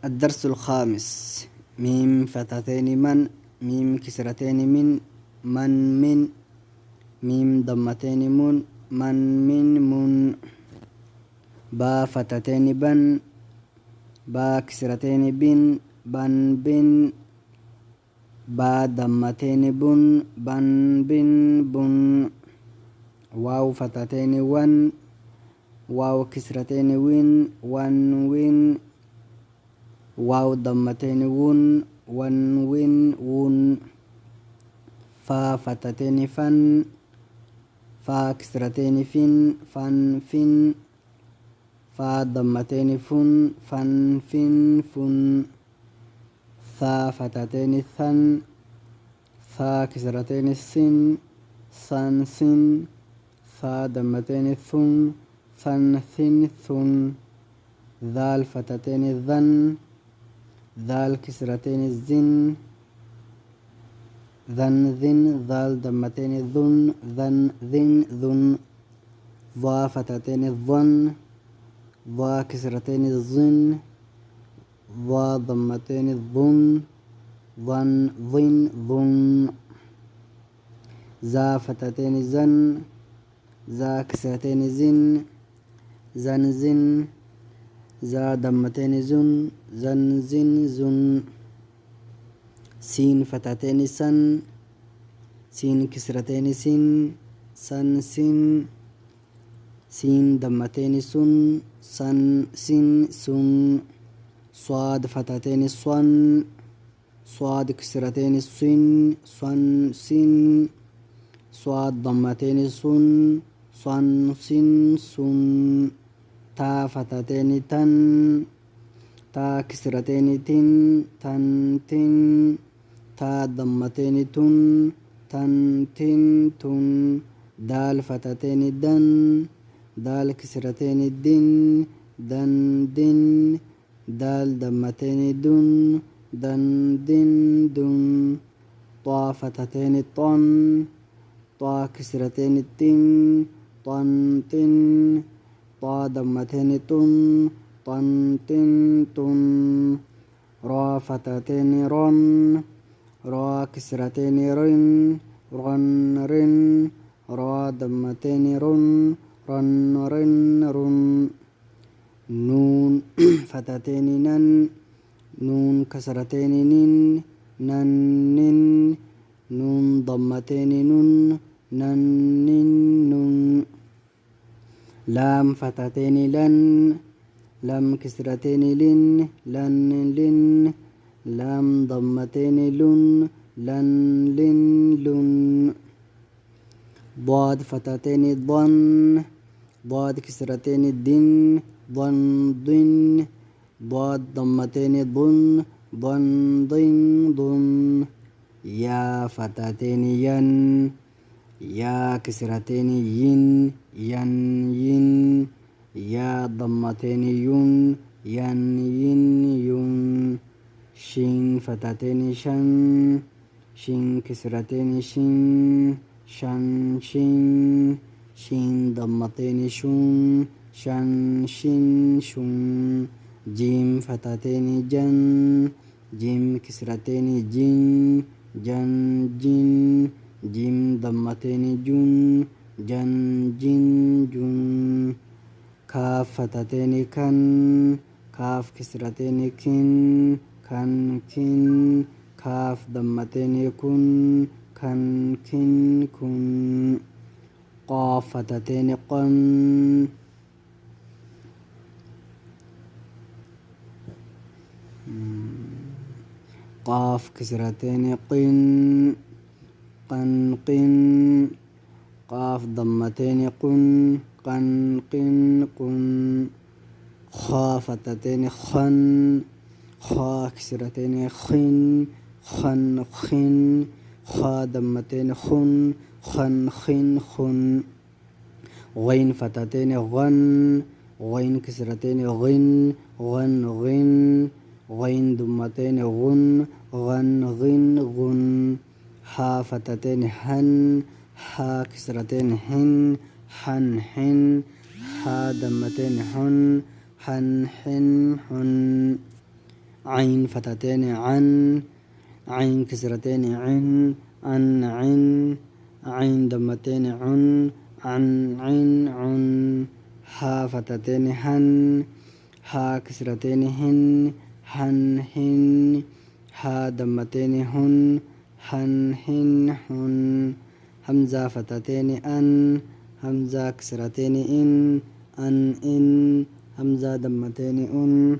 الدرس الخامس. ميم فتاتين من، ميم كسرتين من ميم ضمتين من من. با فتاتين بن، با كسرتين بن. با ضمتين بن. واو فتاتين ون، واو كسرتين وين. واو ضمتين ون. فا فتاتين فن، فا كسرتين فن. فا ضمتين فن. ثا فتاتين ثن، ثا كسرتين سن. ثا ضمتين ثن. ذال فتاتين ذن، ذال كسرتين ذن. ذال ضمتين ذن. ضا فتاتين الظن، ضا كسرتين الظن. ضا ضمتين ظن. زا فتاتين زن، زا كسرتين زن. زا ضمتين زن. سين فتاتين سن، سين كسرتين سن. سين ضمتين سن. صاد فتاتين صاد كسرتين سن. صاد ضمتين سن. تا فتاتين تا كسرتين تن. تا ضمتين تن. دال فتاتين دال كسرتين دن. دال ضمتين دن. طا فتاتين طا كسرتين تن. طا ضمتين تن. را فتاتين را كسرتين رن. را ضمتين رن. نون فتاتين نون كسرتين نن. نون ضمتين نن. لام فتاتين لم كسرتين لن. لام ضمتين لن. ضاد فتاتين ضاد كسرتين ضن. ضاد ضمتين ضن. يا فتاتين يا كسرتين ين. يا ضمتين ين. شين فتاتين شين كسرتين شن. شين ضمتين شن. جيم فتاتين جيم كسرتين جن. جيم ضمتين جن. كاف فتاتين كاف كسرتين كن. كاف ضمتين كن. قاف فتاتين قاف كسرتين قن. قاف ضمتين قن. خا فتاتين خا كسرتين خن. خا ضمتين خن. غين فتاتين غين كسرتين غن. غين ضمتين غن. حا فتاتين حا كسرتين حن. حا ضمتين حن. عين فتحتين عن، عين كسرتين عن، عن، عين ضمتين عن، عن، ها فتحتين هن، ها كسرتين هن، ها ضمتين هن، همزة فتحتين همزة كسرتين إن، همزة ضمتين أن،